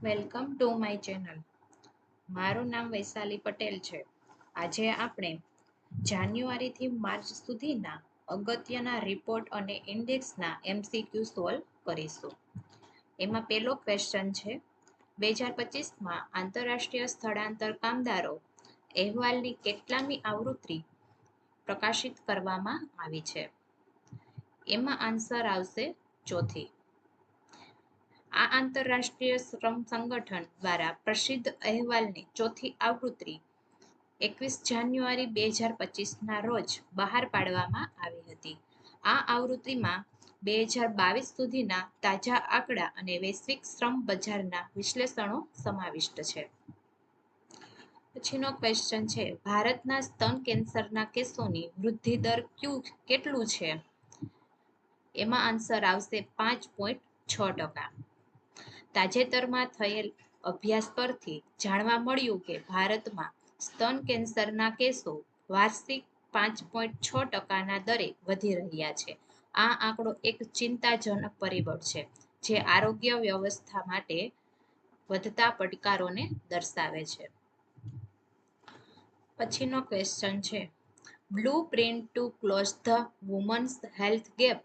Welcome to my channel. મારું નામ વૈશાલી પટેલ છે. આજે આપણે જાન્યુઆરીથી માર્ચ સુધીના અગત્યના રિપોર્ટ અને ઇન્ડેક્સના MCQ સોલ્વ કરીશું. એમાં પહેલો ક્વેશ્ચન છે, 2025માં આંતરરાષ્ટ્રીય સ્થળાંતર કામદારો અહેવાલની કેટલામી આવૃત્તિ પ્રકાશિત કરવામાં આવી છે? એમાં આન્સર આવશે ચોથી. આ આંતરરાષ્ટ્રીય શ્રમ સંગઠન દ્વારા પ્રસિદ્ધ અહેવાલની ચોથી આવૃત્તિ 21 જાન્યુઆરી 2025ના રોજ બહાર પાડવામાં આવી હતી. આ આવૃત્તિમાં 2022 સુધીના તાજા આંકડા અને વૈશ્વિક શ્રમ બજારના વિશ્લેષણો સમાવિષ્ટ છે. પછીનો ક્વેશ્ચન છે, ભારતના સ્તન કેન્સરના કેસોની વૃદ્ધિ દર કેટલું છે? એમાં આન્સર આવશે 5.6%. તાજેતરમાં થયેલ અભ્યાસ પરથી જાણવા મળ્યું કે ભારતમાં સ્તન કેન્સરના કેસો વાર્ષિક 5.6%ના દરે વધી રહ્યા છે. આ આંકડો એક ચિંતાજનક પરિબળ છે, જે આરોગ્ય વ્યવસ્થા માટે વધતા પડકારોને દર્શાવે છે. પછીનો ક્વેશ્ચન છે, blueprint to close the women's health gap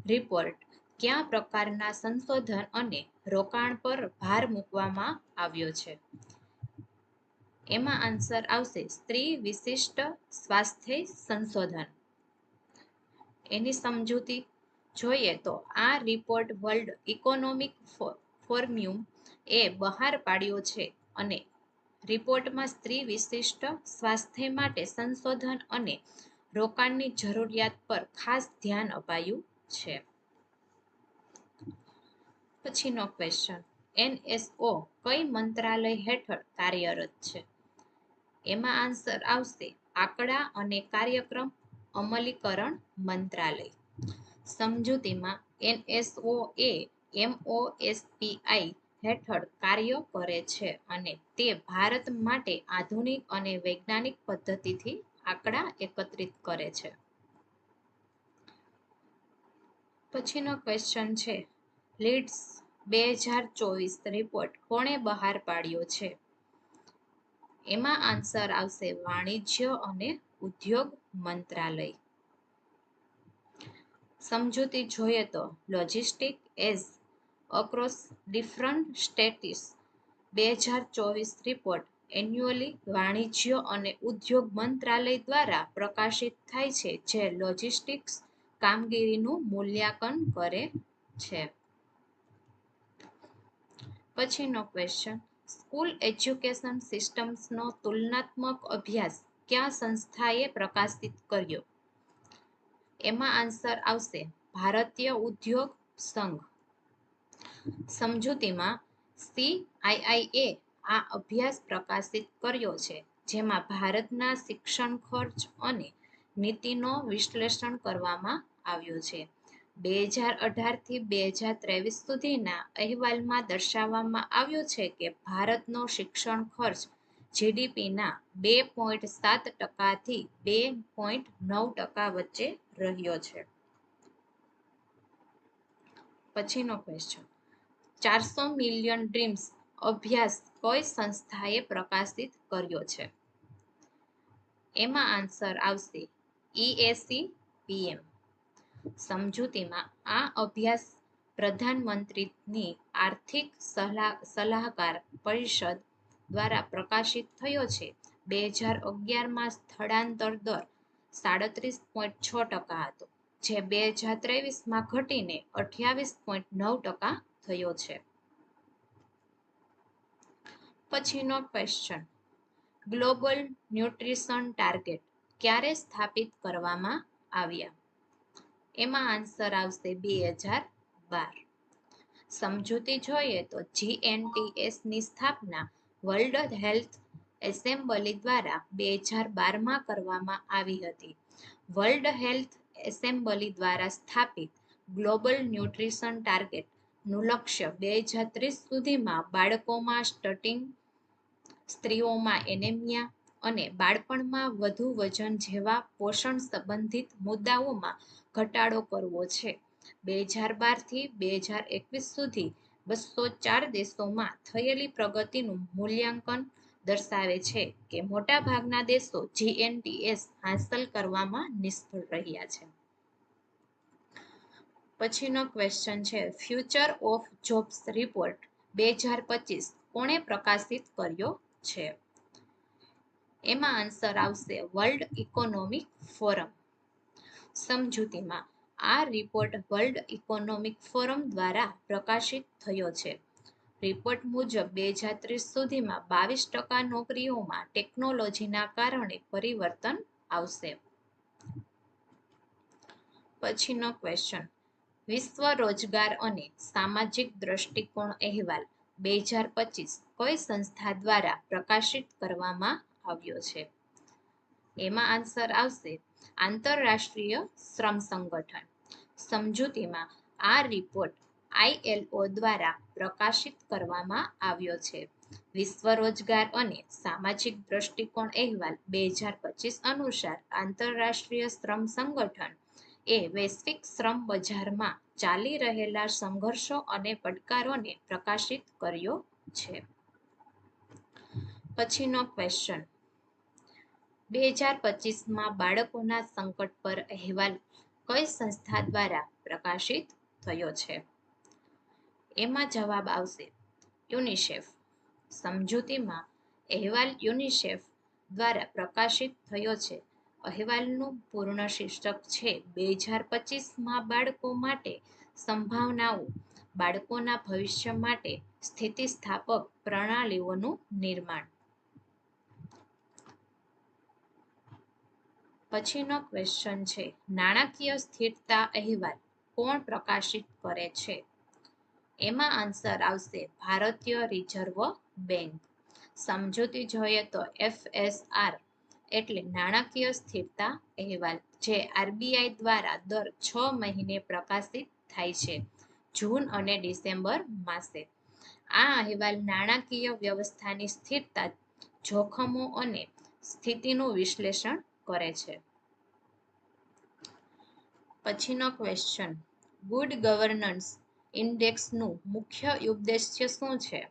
report કયા પ્રકારના સંશોધન અને રોકાણ પર ભાર મૂકવામાં આવ્યો છે? એમાં આન્સર આવશે સ્ત્રી વિશિષ્ટ સ્વાસ્થ્ય સંશોધન. એની સમજૂતી જોઈએ તો આ રિપોર્ટ વર્લ્ડ ઇકોનોમિક ફોરમ્યુમ એ બહાર પાડ્યો છે અને રિપોર્ટમાં સ્ત્રી વિશિષ્ટ સ્વાસ્થ્ય માટે સંશોધન અને રોકાણની જરૂરિયાત પર ખાસ ધ્યાન અપાયું છે. પછીનો ક્વેશ્ચન, NSO કઈ મંત્રાલય હેઠળ કાર્યરત છે? એમાં આન્સર આવશે આંકડા અને કાર્યક્રમ અમલીકરણ મંત્રાલય. સમજૂતીમાં NSO એ MOSPI હેઠળ કાર્ય કરે છે અને તે ભારત માટે આધુનિક અને વૈજ્ઞાનિક પદ્ધતિથી આંકડા એકત્રિત કરે છે. પછીનો ક્વેશ્ચન છે, લીડ્સ 2024 રિપોર્ટ કોણે બહાર પાડ્યો છે? એમાં આન્સર આવશે વાણિજ્ય અને ઉદ્યોગ મંત્રાલય. સમજૂતી જોઈએ તો logistic as across different states 2024 report annually વાણિજ્ય અને ઉદ્યોગ મંત્રાલય દ્વારા પ્રકાશિત થાય છે, જે લોજિસ્ટિક્સ કામગીરીનું મૂલ્યાંકન કરે છે. પછીનો ક્વેશ્ચન, સ્કૂલ એજ્યુકેશન સિસ્ટમ્સનો તુલનાત્મક અભ્યાસ કયા સંસ્થાએ પ્રકાશિત કર્યો? એમાં આન્સર આવશે ભારતીય ઉદ્યોગ સંઘ. સમજૂતીમાં CII આ અભ્યાસ પ્રકાશિત કર્યો છે, જેમાં ભારતના શિક્ષણ ખર્ચ અને નીતિનો વિશ્લેષણ કરવામાં આવ્યો છે. 2018થી 2023 સુધીના અહેવાલમાં દર્શાવવામાં આવ્યું છે કે ભારતનો શિક્ષણ ખર્ચ GDPના 2.7%થી 2.9% વચ્ચે રહ્યો છે. પછીનો ક્વેશ્ચન, 400 મિલિયન ડ્રીમ્સ અભ્યાસ કઈ સંસ્થાએ પ્રકાશિત કર્યો છે? એમાં આન્સર આવશે EAC-PM. સમજૂતીમાં આ અભ્યાસ પ્રધાનમંત્રીની આર્થિક સલાહકાર પરિષદ દ્વારા પ્રકાશિત થયો છે. 2011માં સ્થળાંતર દર 37.6% હતો, જે 2023માં ઘટીને 28.9% થયો છે. પછીનો ક્વેશ્ચન, ગ્લોબલ ન્યુટ્રિશન ટાર્ગેટ ક્યારે સ્થાપિત કરવામાં આવ્યા? એમાં આન્સર આવશે 2012. સમજૂતી જોઈએ તો GNTSની સ્થાપના વર્લ્ડ હેલ્થ એસેમ્બલી દ્વારા 2012માં કરવામાં આવી હતી. વર્લ્ડ હેલ્થ એસેમ્બલી દ્વારા સ્થાપિત ગ્લોબલ ન્યુટ્રિશન ટાર્ગેટ નું લક્ષ્ય 2030 સુધીમાં બાળકોમાં સ્ટન્ટિંગ, સ્ત્રીઓમાં એનેમિયા અને બાળપણમાં વધુ વજન જેવા પોષણ સંબંધિત મુદ્દાઓમાં ઘટાડો કરવો છે. 2012થી 2021 સુધી 204 દેશોમાં થયેલી પ્રગતિનું મૂલ્યાંકન દર્શાવે છે કે મોટાભાગના દેશો GNTS હાંસલ કરવામાં નિષ્ફળ રહ્યા છે. પછીનો ક્વેશ્ચન છે ફ્યુચર ઓફ જોબ્સ રિપોર્ટ 2025 કોણે પ્રકાશિત કર્યો છે? એમાં આન્સર આવશે વર્લ્ડ ઇકોનોમિક ફોરમ. સમજૂતીમાં આ રિપોર્ટ વર્લ્ડ ઇકોનોમિક ફોરમ દ્વારા પ્રકાશિત થયો છે. રિપોર્ટ મુજબ 2030 સુધીમાં 22% નોકરીઓમાં ટેકનોલોજીના કારણે પરિવર્તન આવશે. પછીનો ક્વેશ્ચન વિશ્વ રોજગાર અને સામાજિક દ્રષ્ટિકોણ અહેવાલ 2025 કઈ સંસ્થા દ્વારા પ્રકાશિત કરવામાં આવ્યો છે? એમાં આન્સર આવશે આંતરરાષ્ટ્રીય શ્રમ સંગઠન. સમજૂતીમાં આ રિપોર્ટ ILO દ્વારા પ્રકાશિત કરવામાં આવ્યો છે. વિશ્વ રોજગાર અને સામાજિક દ્રષ્ટિકોણ અહેવાલ 2025 અનુસાર આંતરરાષ્ટ્રીય શ્રમ સંગઠન એ વૈશ્વિક શ્રમ બજારમાં ચાલી રહેલા સંઘર્ષો અને પડકારોને પ્રકાશિત કર્યો છે. પછીનો ક્વેશ્ચન 2025માં બાળકોના સંકટ પર અહેવાલ કઈ સંસ્થા દ્વારા પ્રકાશિત થયો છે? એમાં જવાબ આવશે યુનિસેફ. સમજૂતીમાં અહેવાલ યુનિસેફ દ્વારા પ્રકાશિત થયો છે. અહેવાલનું પૂર્ણ શીર્ષક છે 2025માં બાળકો માટે સંભાવનાઓ, બાળકોના ભવિષ્ય માટે સ્થિતિસ્થાપક પ્રણાલીઓનું નિર્માણ. પછીનો ક્વેશ્ચન છે નાણાકીય સ્થિરતા અહેવાલ કોણ પ્રકાશિત કરે છે? એમાં આન્સર આવશે ભારતીય રિઝર્વ બેંક. સમજૂતી જોઈએ તો FSR એટલે નાણાકીય સ્થિરતા અહેવાલ જે RBI દ્વારા દર 6 મહિને પ્રકાશિત થાય છે, જૂન અને ડિસેમ્બર માસે. આ અહેવાલ નાણાકીય વ્યવસ્થાની સ્થિરતા, જોખમો અને સ્થિતિનું વિશ્લેષણ કરે છે. પછીનો ક્વેશ્ચન ગુડ ગવર્નન્સ ઇન્ડેક્સનું મુખ્ય ઉદ્દેશ્ય શું છે?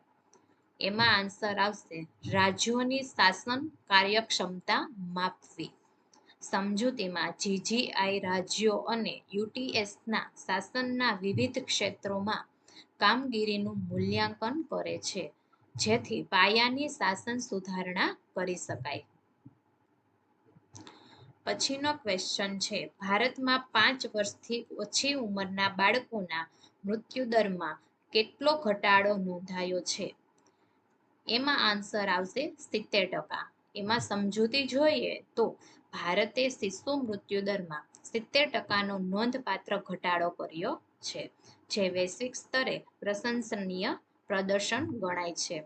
એમાં આન્સર આવશે રાજ્યોની શાસન કાર્યક્ષમતા માપવી. સમજૂતીમાં GGI રાજ્યો અને UTSના શાસનના વિવિધ ક્ષેત્રોમાં કામગીરીનું મૂલ્યાંકન કરે છે, જેથી પાયાની શાસન સુધારણા કરી શકાય. પછીનો ક્વેશ્ચન છે ભારતમાં 5 વર્ષથી ઓછી ઉંમરના બાળકોના મૃત્યુદરમાં કેટલો ઘટાડો નોંધાયો છે? એમાં આન્સર આવશે 70%. એમાં સમજૂતી જોઈએ તો ભારતે શિશુ મૃત્યુદરમાં 70%નો નોંધપાત્ર ઘટાડો કર્યો છે, જે વૈશ્વિક સ્તરે પ્રશંસનીય પ્રદર્શન ગણાય છે.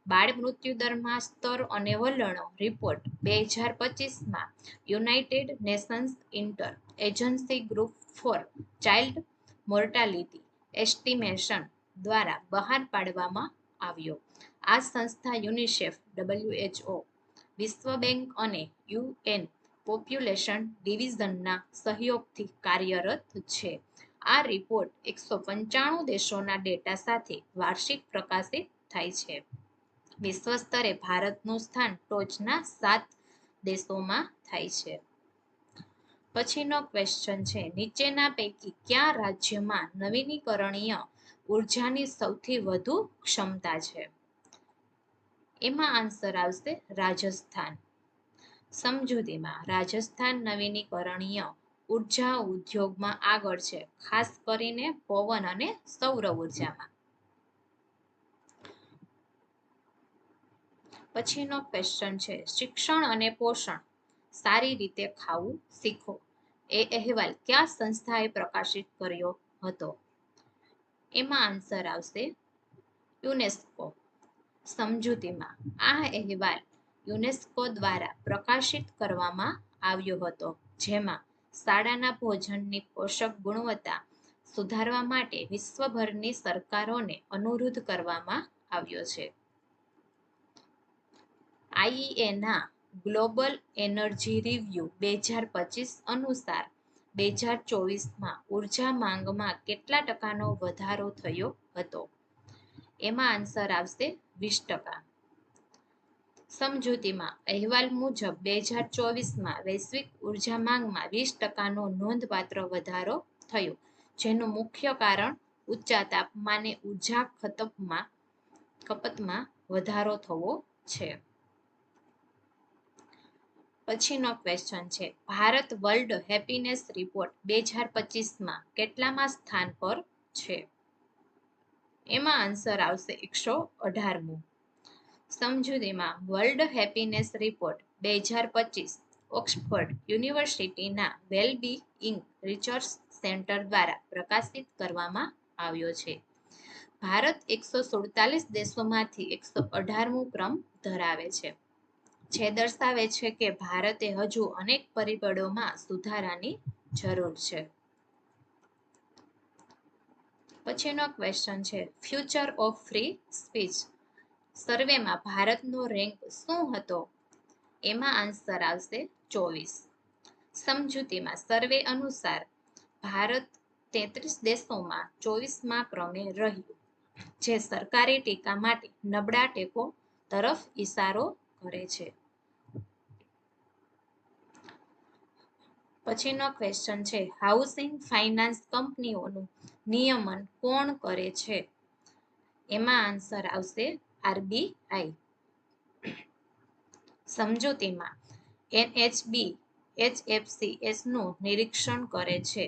બાળ મૃત્યુદરમાં સ્તર અને વલણો રિપોર્ટ 2025માં United Nations inter agency group for child mortality estimation દ્વારા બહાર પાડવામાં આવ્યો. આ સંસ્થા યુનિસેફ, WHO, વિશ્વ બેંક અને UN પોપ્યુલેશન ડિવિઝનના સહયોગથી કાર્યરત છે. આ રિપોર્ટ 195 દેશોના ડેટા સાથે વાર્ષિક પ્રકાશિત થાય છે. વિશ્વ સ્તરે ભારતનું સ્થાન ટોચના 7 દેશોમાં થાય છે. પછીનો ક્વેશ્ચન છે નીચેના પૈકી કયા રાજ્યમાં નવીનીકરણીય ઉર્જાની સૌથી વધુ ક્ષમતા છે? એમાં આન્સર આવશે રાજસ્થાન. સમજૂતીમાં રાજસ્થાન નવીનીકરણીય ઉર્જા ઉદ્યોગમાં આગળ છે, ખાસ કરીને પવન અને સૌર ઉર્જામાં. પછીનો ક્વેશ્ચન છે શિક્ષણ અને પોષણ સારી રીતે ખાવું શીખો એ અહેવાલ કયા સંસ્થાએ પ્રકાશિત કર્યો હતો? એમાં આન્સર આવશે યુનેસ્કો. સમજૂતીમાં આ અહેવાલ યુનેસ્કો દ્વારા પ્રકાશિત કરવામાં આવ્યો હતો, જેમાં શાળાના ભોજનની પોષક ગુણવત્તા સુધારવા માટે વિશ્વભરની સરકારોને અનુરોધ કરવામાં આવ્યો છે. IEAના ગ્લોબલ એનર્જી રિવ્યુ 2025 અનુસાર 2024માં ઉર્જા માંગમાં કેટલા ટકાનો વધારો થયો હતો? એમાં આન્સર આવશે 20%. સમજૂતીમાં અહેવાલ મુજબ 2024માં વૈશ્વિક ઉર્જા માંગમાં 20%નો નોંધપાત્ર વધારો થયો, જેનું મુખ્ય કારણ ઊંચા તાપમાને ઉર્જા ખપતમાં વધારો થવો છે. પછીનો ક્વેશ્ચન છે, ભારત વર્લ્ડ હેપીનેસ રિપોર્ટ 2025માં કેટલામા સ્થાન પર છે? એમાં આન્સર આવશે 118મું. સમજૂતીમાં વર્લ્ડ હેપીનેસ રિપોર્ટ 2025 ઓક્સફર્ડ યુનિવર્સિટીના વેલબીઇંગ રિસર્ચ સેન્ટર દ્વારા પ્રકાશિત કરવામાં આવ્યો છે. ભારત 147 દેશોમાંથી 118મો ક્રમ ધરાવે છે, જે દર્શાવે છે કે ભારતે હજુ અનેક પરિબળોમાં સુધારાની જરૂર છે. પછીનો ક્વેશ્ચન છે, ફ્યુચર ઓફ ફ્રી સ્પીચ સર્વેમાં ભારતનો રેન્ક શું હતો? એમાં આન્સર આવશે 24. સમજૂતીમાં સર્વે અનુસાર ભારત 33 દેશોમાં 24મા ક્રમે રહ્યું, જે સરકારી ટીકા માટે નબળા ટેકો તરફ ઇશારો કરે છે. પછીનો ક્વેશ્ચન છે, હાઉસિંગ ફાઇનાન્સ કંપનીઓનું નિયમન કોણ કરે છે? એમાં આન્સર આવશે આરબીઆઈ. સમજૂતીમાં એનએચબી એચએફસીએસનું નિરીક્ષણ કરે છે,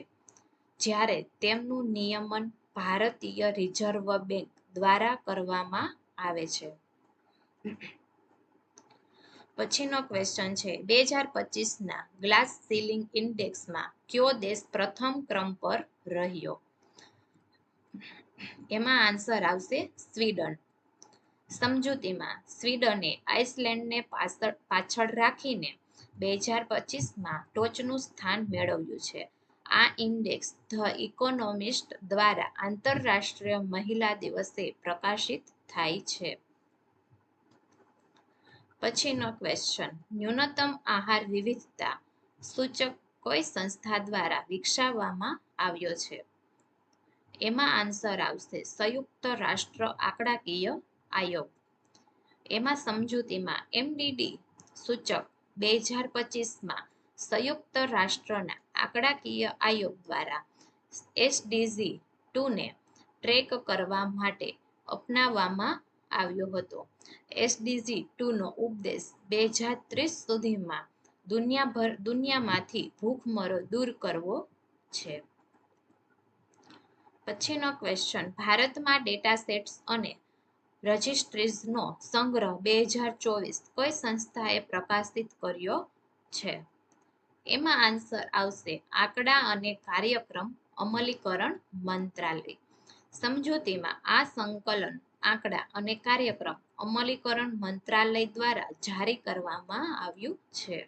જ્યારે તેમનું નિયમન ભારતીય રિઝર્વ બેંક દ્વારા કરવામાં આવે છે. પછીનો ક્વેશ્ચન છે, 2025ના ગ્લાસ સીલિંગ ઇન્ડેક્સમાં કયો દેશ પ્રથમ ક્રમ પર રહ્યો? એમાં આન્સર આવશે સ્વીડન. સમજૂતીમાં સ્વીડને આઇસલેન્ડને પાછળ રાખીને 2025માં ટોચનું સ્થાન મેળવ્યું છે. આ ઇન્ડેક્સ ધ ઇકોનોમિસ્ટ દ્વારા આંતરરાષ્ટ્રીય મહિલા દિવસે પ્રકાશિત થાય છે. પછીનો ક્વેશ્ચન, ન્યૂનતમ આહાર વિવિધતા સૂચક કોઈ સંસ્થા દ્વારા વિકસાવવામાં આવ્યો છે? એમાં આન્સર આવશે સંયુક્ત રાષ્ટ્ર આંકડાકીય આયોગ. એમાં સમજૂતીમાં એમડીડી સૂચક 2025માં સંયુક્ત રાષ્ટ્રના આંકડાકીય આયોગ દ્વારા એસડીજી 2ને ટ્રેક કરવા માટે અપનાવવામાં આવ્યો હતો. એસડીજી 2નો ઉદ્દેશ 2030 સુધીમાં દુનિયામાંથી ભૂખમરો દૂર કરવો છે. પછીનો ક્વેશ્ચન, ભારતમાં ડેટા સેટ્સ અને રજિસ્ટ્રીઝનો સંગ્રહ 2024 કઈ સંસ્થાએ પ્રકાશિત કર્યો છે? એમાં આન્સર આવશે આંકડા અને કાર્યક્રમ અમલીકરણ મંત્રાલય. સમજૂતીમાં આ સંકલન આંકડા અને કાર્યક્રમ અમલીકરણ મંત્રાલય દ્વારા જારી કરવામાં આવ્યું છે.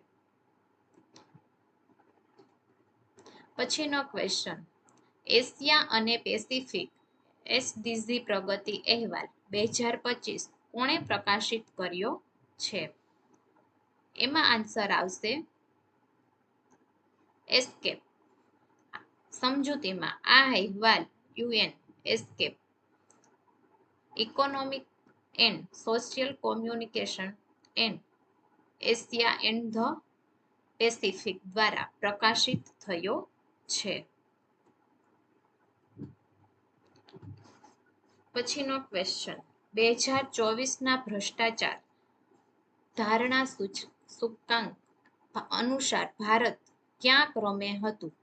પછીનો ક્વેશ્ચન, એશિયા અને પેસિફિક એસડીજી પ્રગતિ અહેવાલ 2025 કોણે પ્રકાશિત કર્યો છે? એમાં આન્સર આવશે એસ્કેપ. સમજૂતીમાં આ અહેવાલ UN escape economic and social communication and Asia and the Pacific દ્વારા પ્રકાશિત થયો છે. પછીનો ક્વેશ્ચન, 2024ના ભ્રષ્ટાચાર ધારણા સૂચકાંક અનુસાર ભારત કયા ક્રમે હતું?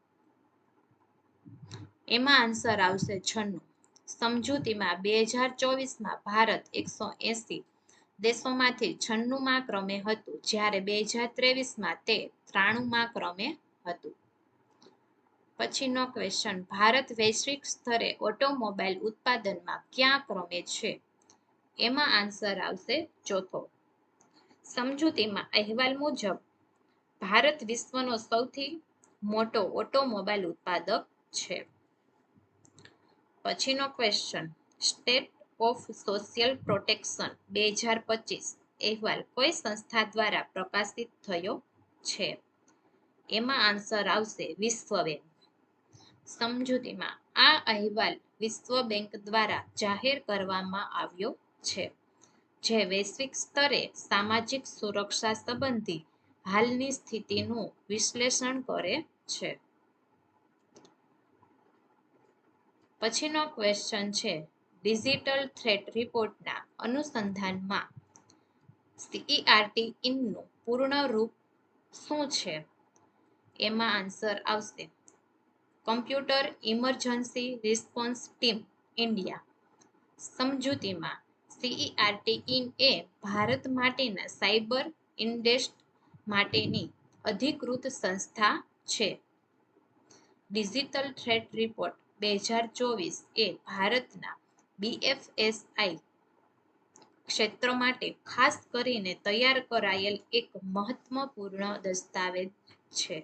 એમાં આન્સર આવશે 96. સમજૂતીમાં 2024માં ભારત 180 દેશોમાંથી 96મા ક્રમે હતું, જ્યારે 2023માં તે 93મા ક્રમે હતું. પછીનો ક્વેશ્ચન, ભારત વૈશ્વિક સ્તરે ઓટોમોબાઈલ ઉત્પાદનમાં કયા ક્રમે છે? એમાં આન્સર આવશે ચોથો. સમજૂતીમાં અહેવાલ મુજબ ભારત વિશ્વનો સૌથી મોટો ઓટોમોબાઈલ ઉત્પાદક છે. પછીનો question, state of social protection 2025 અહેવાલ કઈ સંસ્થા દ્વારા પ્રકાશિત થયો છે? એમાં આન્સર આવશે વિશ્વ બેંક. સમજૂતીમાં આ અહેવાલ વિશ્વ બેંક દ્વારા જાહેર કરવામાં આવ્યો છે, જે વૈશ્વિક સ્તરે સામાજિક સુરક્ષા સંબંધી હાલની સ્થિતિનું વિશ્લેષણ કરે છે. પછીનો ક્વેશ્ચન છે, ડિજિટલ થ્રેટ રિપોર્ટના અનુસંધાનમાં CERT-INનું પૂર્ણ રૂપ શું છે? એમાં આન્સર આવશે computer emergency response team India. સમજૂતીમાં CERT-IN એ ભારત માટેના સાયબર ઇન્ડેસ્ટ માટેની અધિકૃત સંસ્થા છે. ડિજિટલ થ્રેટ રિપોર્ટ 2024 એ ભારતના BFSI ક્ષેત્ર માટે ખાસ કરીને તૈયાર કરાયેલ એક મહત્વપૂર્ણ દસ્તાવેજ છે.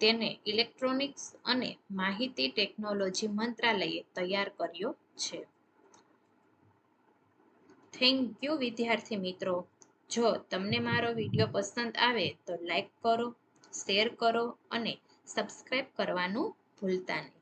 તેને ઇલેક્ટ્રોનિક્સ અને માહિતી ટેકનોલોજી મંત્રાલયે તૈયાર કર્યો છે. થેન્ક યુ વિદ્યાર્થી મિત્રો. જો તમને મારો વિડીયો પસંદ આવે તો લાઈક કરો, શેર કરો અને સબસ્ક્રાઈબ કરવાનું ભૂલતા નહીં.